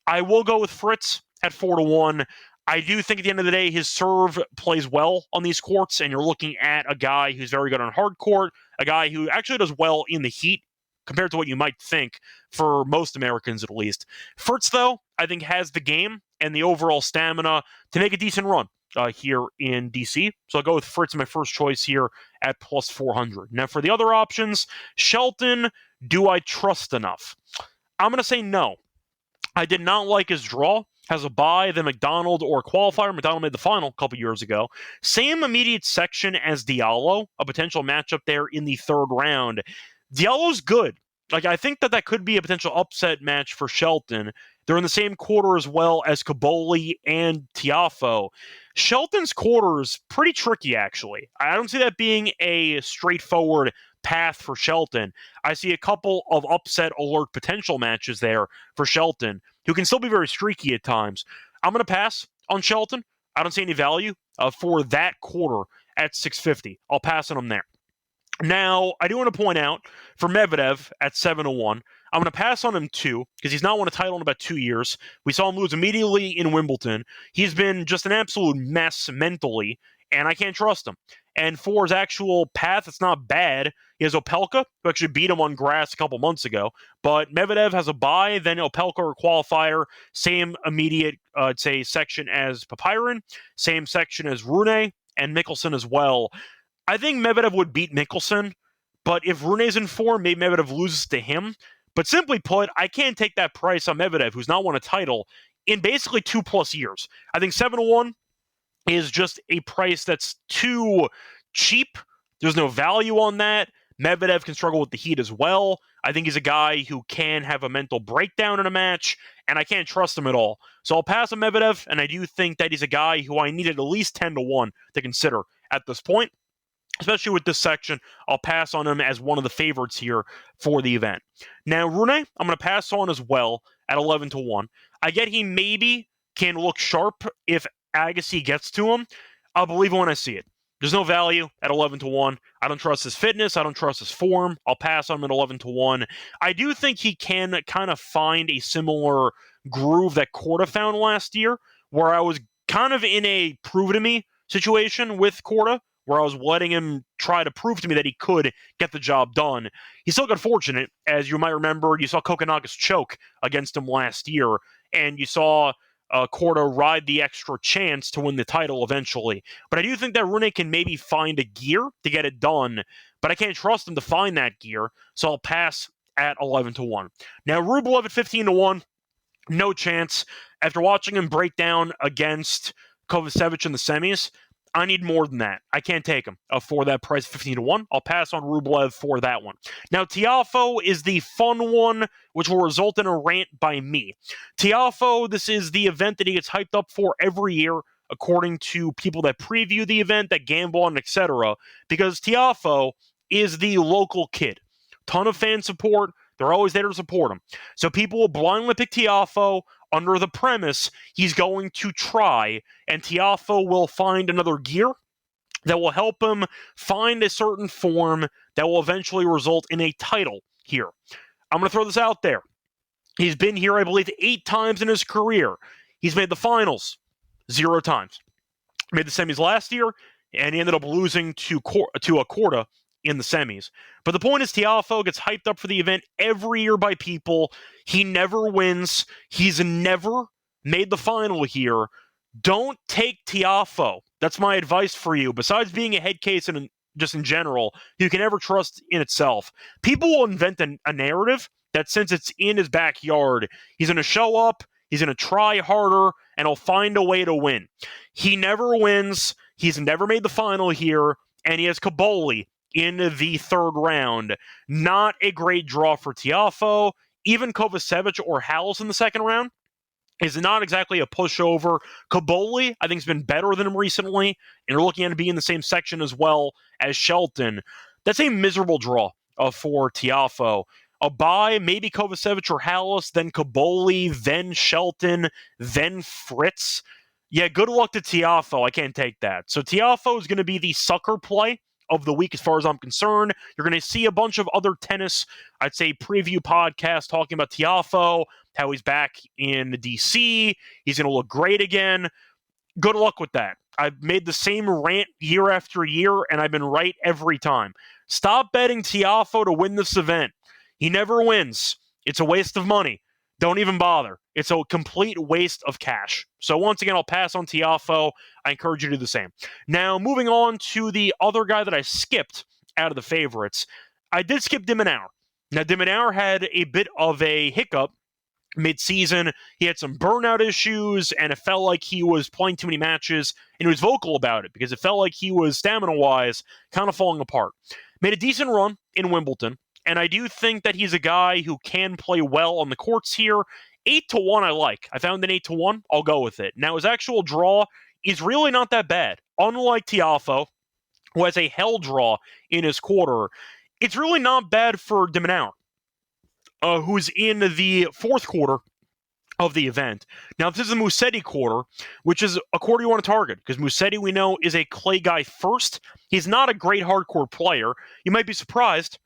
I will go with Fritz at 4-1. I do think at the end of the day, his serve plays well on these courts, and you're looking at a guy who's very good on hard court, a guy who actually does well in the heat compared to what you might think for most Americans at least. Fritz, though, I think has the game and the overall stamina to make a decent run here in DC. So I'll go with Fritz, my first choice here at plus 400. Now for the other options, Shelton, do I trust enough? I'm going to say no. I did not like his draw. Has a bye, then McDonald or qualifier. McDonald made the final a couple years ago. Same immediate section as Diallo, a potential matchup there in the third round. Diallo's good. I think that could be a potential upset match for Shelton. They're in the same quarter as well as Kaboli and Tiafoe. Shelton's quarter is pretty tricky, actually. I don't see that being a straightforward path for Shelton. I see a couple of upset alert potential matches there for Shelton, who can still be very streaky at times. I'm going to pass on Shelton. I don't see any value for that quarter at 650. I'll pass on him there. Now, I do want to point out for Medvedev at 7-1, I'm going to pass on him too because he's not won a title in about 2 years. We saw him lose immediately in Wimbledon. He's been just an absolute mess mentally, and I can't trust him. And for his actual path, it's not bad. He has Opelka, who actually beat him on grass a couple months ago. But Medvedev has a bye, then Opelka or qualifier, same immediate, I'd say, section as Papirin, same section as Rune, and Mickelson as well. I think Medvedev would beat Mickelson, but if Rune's in form, maybe Medvedev loses to him. But simply put, I can't take that price on Medvedev, who's not won a title in basically 2+ years. I think 7-1 is just a price that's too cheap. There's no value on that. Medvedev can struggle with the heat as well. I think he's a guy who can have a mental breakdown in a match, and I can't trust him at all. So I'll pass on Medvedev, and I do think that he's a guy who I needed at least 10-1 to consider at this point. Especially with this section, I'll pass on him as one of the favorites here for the event. Now, Rune, I'm going to pass on as well at 11-1. I get he maybe can look sharp if Agassi gets to him. I'll believe it when I see it. There's no value at 11-1. I don't trust his fitness. I don't trust his form. I'll pass on him at 11-1. I do think he can kind of find a similar groove that Korda found last year, where I was kind of in a prove-to-me situation with Korda, where I was letting him try to prove to me that he could get the job done. He still got fortunate. As you might remember, you saw Kokonakis choke against him last year, and you saw Korda ride the extra chance to win the title eventually. But I do think that Rune can maybe find a gear to get it done, but I can't trust him to find that gear, so I'll pass at 11-1. Now, Rublev at 15-1, no chance. After watching him break down against Kovacevic in the semis, I need more than that. I can't take him for that price, 15-1. I'll pass on Rublev for that one. Now, Tiafoe is the fun one, which will result in a rant by me. Tiafoe, this is the event that he gets hyped up for every year, according to people that preview the event, that gamble on, etc. Because Tiafoe is the local kid. Ton of fan support. They're always there to support him. So people will blindly pick Tiafoe under the premise he's going to try, and Tiafoe will find another gear that will help him find a certain form that will eventually result in a title here. I'm going to throw this out there. He's been here, I believe, 8 times in his career. He's made the finals 0 times. Made the semis last year, and he ended up losing to a Korda in the semis. But the point is, Tiafoe gets hyped up for the event every year by people. He never wins. He's never made the final here. Don't take Tiafoe. That's my advice for you. Besides being a head case and just in general, you can never trust in itself. People will invent a narrative that since it's in his backyard, he's going to show up, he's going to try harder, and he'll find a way to win. He never wins. He's never made the final here, and he has Kaboli in the third round. Not a great draw for Tiafoe. Even Kovacevic or Halles in the second round is not exactly a pushover. Kaboli, I think, has been better than him recently, and you're looking at him being in the same section as well as Shelton. That's a miserable draw for Tiafoe. A bye, maybe Kovacevic or Halles, then Kaboli, then Shelton, then Fritz. Yeah, good luck to Tiafoe. I can't take that. So Tiafoe is going to be the sucker play of the week as far as I'm concerned. You're going to see a bunch of other tennis, I'd say, preview podcasts talking about Tiafoe, how he's back in DC, he's going to look great again. Good luck with that. I've made the same rant year after year, and I've been right every time. Stop betting Tiafoe to win this event. He never wins. It's a waste of money. Don't even bother. It's a complete waste of cash. So once again, I'll pass on Tiafoe. I encourage you to do the same. Now, moving on to the other guy that I skipped out of the favorites. I did skip de Minaur. Now, de Minaur had a bit of a hiccup mid-season. He had some burnout issues, and it felt like he was playing too many matches, and he was vocal about it because it felt like he was, stamina-wise, kind of falling apart. Made a decent run in Wimbledon, and I do think that he's a guy who can play well on the courts here. 8-1 I like. I found an 8-1. I'll go with it. Now, his actual draw is really not that bad. Unlike Tiafoe, who has a hell draw in his quarter, it's really not bad for de Minaur, who's in the fourth quarter of the event. Now, this is a Musetti quarter, which is a quarter you want to target, because Musetti, we know, is a clay guy first. He's not a great hardcore player. You might be surprised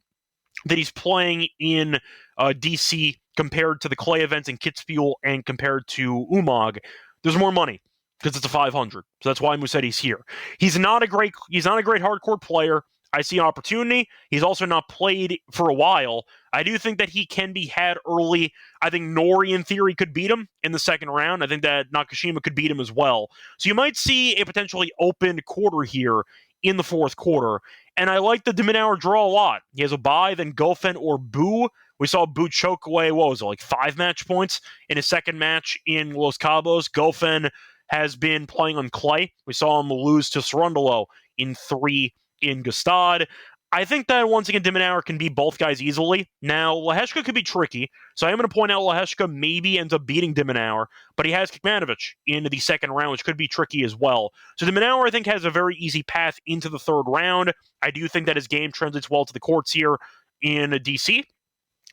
that he's playing in DC compared to the clay events in Kitzbuhel and compared to Umag. There's more money because it's a 500. So that's why Musetti's here. He's not a great hardcore player. I see an opportunity. He's also not played for a while. I do think that he can be had early. I think Nori, in theory, could beat him in the second round. I think that Nakashima could beat him as well. So you might see a potentially open quarter here in the fourth quarter. And I like the Diminauer draw a lot. He has a bye, then Gofen or Bu. We saw Bu choke away, what was it, like 5 match points in his second match in Los Cabos. Gofen has been playing on clay. We saw him lose to Cerundolo in 3 in Gstaad. I think that, once again, Diminauer can beat both guys easily. Now, Leheshka could be tricky, so I am going to point out Leheshka maybe ends up beating Diminauer, but he has Kekmanovic in the second round, which could be tricky as well. So Diminauer, I think, has a very easy path into the third round. I do think that his game translates well to the courts here in DC.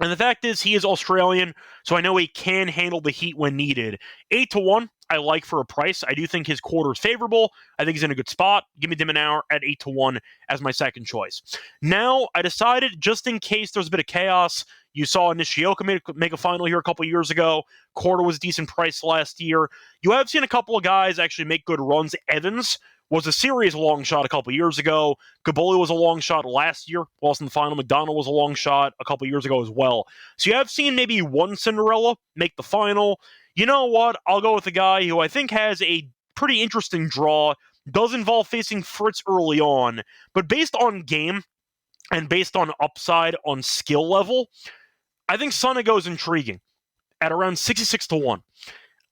And the fact is, he is Australian, so I know he can handle the heat when needed. 8-1, I like for a price. I do think his quarter is favorable. I think he's in a good spot. Give me Diminauer at 8-1 as my second choice. Now, I decided, just in case there's a bit of chaos, you saw Nishioka make a final here a couple years ago. Quarter was a decent price last year. You have seen a couple of guys actually make good runs. Evans was a serious long shot a couple years ago. Gaboli was a long shot last year, lost in the final. McDonald was a long shot a couple years ago as well. So you have seen maybe one Cinderella make the final. You know what? I'll go with a guy who I think has a pretty interesting draw. Does involve facing Fritz early on, but based on game and based on upside on skill level, I think Sonego is intriguing at around 66-1.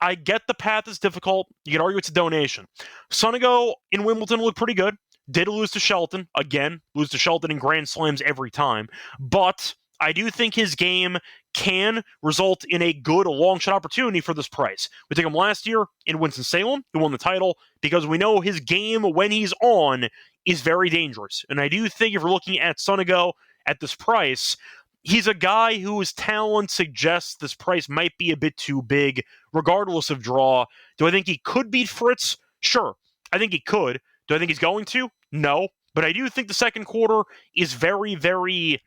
I get the path is difficult. You could argue it's a donation. Sonego in Wimbledon looked pretty good. Did lose to Shelton. Again, lose to Shelton in Grand Slams every time. But I do think his game can result in a good long shot opportunity for this price. We took him last year in Winston-Salem. He won the title because we know his game, when he's on, is very dangerous. And I do think if you're looking at Sonego at this price, he's a guy whose talent suggests this price might be a bit too big, regardless of draw. Do I think he could beat Fritz? Sure. I think he could. Do I think he's going to? No. But I do think the second quarter is very, very,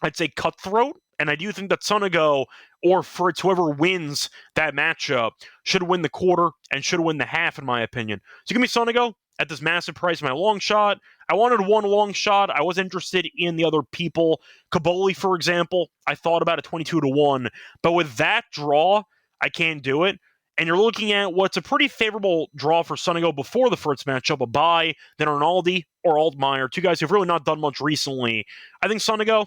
I'd say, cutthroat. And I do think that Sonego or Fritz, whoever wins that matchup, should win the quarter and should win the half, in my opinion. So give me Sonego at this massive price, my long shot. I wanted one long shot. I was interested in the other people. Kaboli, for example, I thought about a 22-1. But with that draw, I can't do it. And you're looking at what's a pretty favorable draw for Sonego before the Fritz matchup, a bye, then Arnaldi or Altmaier, two guys who've really not done much recently. I think Sonego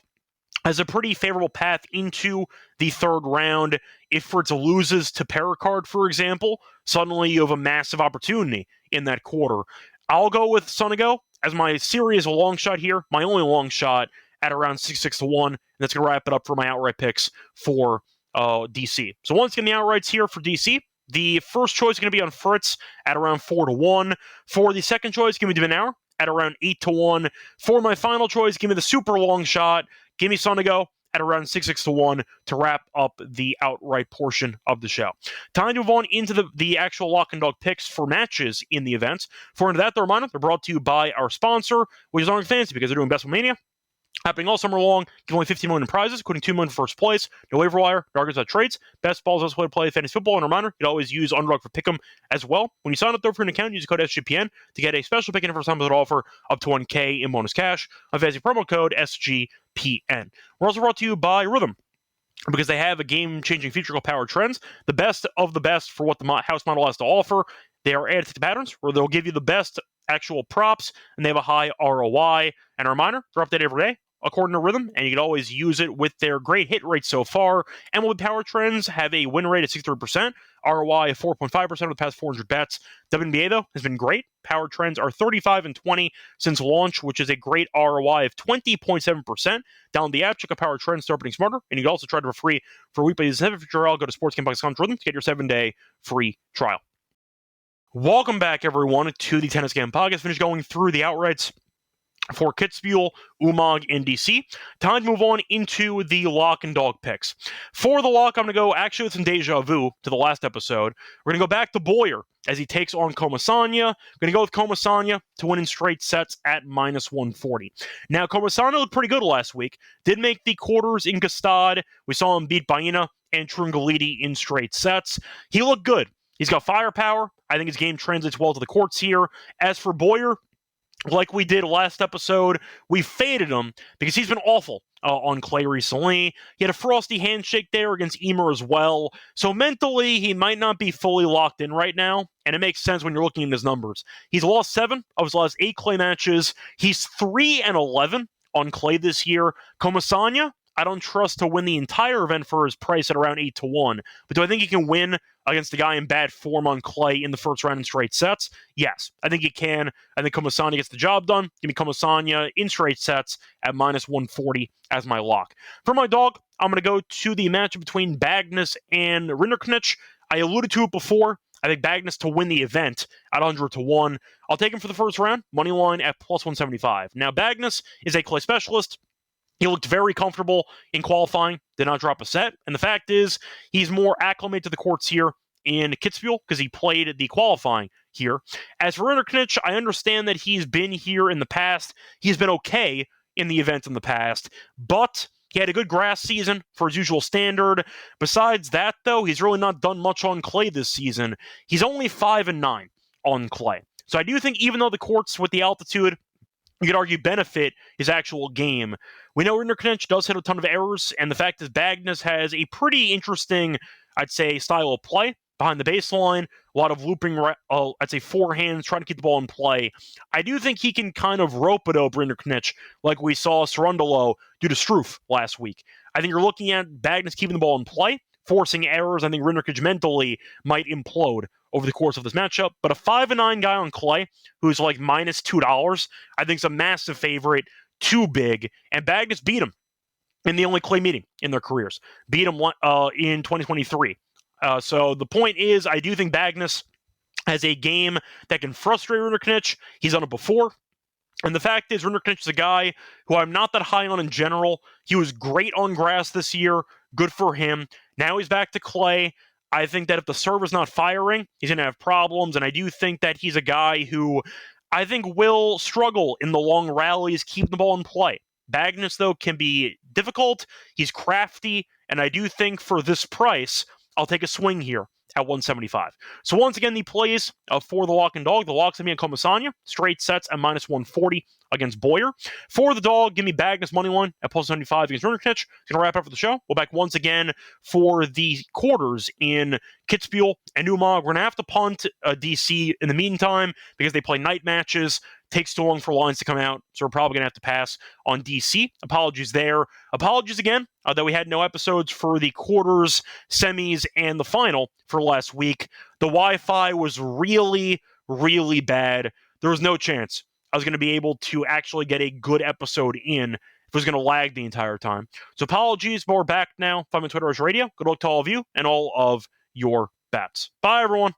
has a pretty favorable path into the third round. If Fritz loses to Pericard, for example, suddenly you have a massive opportunity in that quarter. I'll go with Sonego as my serious long shot here, my only long shot at around 66-1. And that's going to wrap it up for my outright picks for DC. So once again, the outrights here for DC. The first choice is going to be on Fritz at around 4-1. For the second choice, give me Diminauer at around 8-1. For my final choice, give me the super long shot. Give me Sonego at around 66-1 to wrap up the outright portion of the show. Time to move on into the actual lock and dog picks for matches in the events. For into that, the reminder, they're brought to you by our sponsor, which is Arnold Fantasy, because they're doing Best Mania happening all summer long. Give away 15 million in prizes, including 2 million for first place. No waiver wire, no arguments about trades. Best balls, best way to play fantasy football. And a reminder, you can always use Underdog for Pick'em as well. When you sign up though for an account, use the code SGPN to get a special pick and first time offer up to 1K in bonus cash. A fantasy promo code SGPN. We're also brought to you by Rhythm, because they have a game-changing feature called Power Trends, the best of the best for what the house model has to offer. They are added to patterns where they'll give you the best actual props, and they have a high ROI. And a reminder, they're updated every day according to Rhythm, and you can always use it with their great hit rate so far. And with Power Trends, have a win rate of 63%, ROI of 4.5% of the past 400 bets. WNBA, though, has been great. Power Trends are 35-20 since launch, which is a great ROI of 20.7%. Download the app, check out Power Trends, start betting smarter, and you can also try it for free for a week. But if you have a trial, go to sportsgaming.com to get your 7-day free trial. Welcome back, everyone, to the Tennis Game Podcast. Finish going through the outrights for Kitzbuhel, Umag, and DC. Time to move on into the lock and dog picks. For the lock, I'm going to go actually with some deja vu to the last episode. We're going to go back to Boyer as he takes on Comasagna. Going to go with Comasagna to win in straight sets at minus 140. Now, Comasagna looked pretty good last week. Did make the quarters in Gstaad. We saw him beat Baena and Trungaliti in straight sets. He looked good. He's got firepower. I think his game translates well to the courts here. As for Boyer, like we did last episode, we faded him because he's been awful on clay recently. He had a frosty handshake there against Emer as well. So mentally, he might not be fully locked in right now, and it makes sense when you're looking at his numbers. He's lost 7 of his last 8 clay matches. He's 3-11 on clay this year. Comasagna, I don't trust to win the entire event for his price at around 8-1. But do I think he can win against a guy in bad form on clay in the first round in straight sets? Yes, I think he can. I think Comasagna gets the job done. Give me Comasagna in straight sets at minus 140 as my lock. For my dog, I'm going to go to the matchup between Bagnes and Rinderknech. I alluded to it before. I think Bagnes to win the event at 100-1. I'll take him for the first round, money line at plus 175. Now, Bagnes is a clay specialist. He looked very comfortable in qualifying, did not drop a set. And the fact is, he's more acclimated to the courts here in Kitzbuhel because he played the qualifying here. As for Rinderknech, I understand that he's been here in the past. He's been okay in the event in the past, but he had a good grass season for his usual standard. Besides that, though, he's really not done much on clay this season. He's only 5-9 on clay. So I do think even though the courts with the altitude, you could argue, benefit his actual game, we know Rinderknech does hit a ton of errors, and the fact is Bagnes has a pretty interesting, I'd say, style of play behind the baseline, a lot of looping, I'd say forehands, trying to keep the ball in play. I do think he can kind of rope-a-dope Rinderknech like we saw Cerundolo do to Struff last week. I think you're looking at Bagnes keeping the ball in play, forcing errors. I think Rinderknech mentally might implode over the course of this matchup. But a 5-9 guy on clay who's like minus $2, I think is a massive favorite, too big. And Bagnes beat him in the only clay meeting in their careers. Beat him in 2023. So the point is, I do think Bagnes has a game that can frustrate Rinderknech. He's done it before. And the fact is, Rinderknech is a guy who I'm not that high on in general. He was great on grass this year. Good for him. Now he's back to clay. I think that if the serve is not firing, he's going to have problems. And I do think that he's a guy who I think will struggle in the long rallies, keeping the ball in play. Bagnes, though, can be difficult. He's crafty. And I do think for this price, I'll take a swing here at 175. So once again, the plays for the lock and dog. The lock's going to be on Comasagna. Straight sets at minus 140 against Boyer. For the dog, give me Bagnes money line at plus 75 against Rinderknech. Going to wrap up for the show. We'll back once again for the quarters in Kitzbuhel and Umag. We're going to have to punt DC in the meantime because they play night matches. Takes too long for lines to come out, so we're probably going to have to pass on DC. Apologies there. Apologies again that we had no episodes for the quarters, semis, and the final for last week. The Wi-Fi was really, really bad. There was no chance I was going to be able to actually get a good episode in if it was going to lag the entire time. So apologies, but we're back now. Find me on Twitter as Radio. Good luck to all of you and all of your bets. Bye, everyone.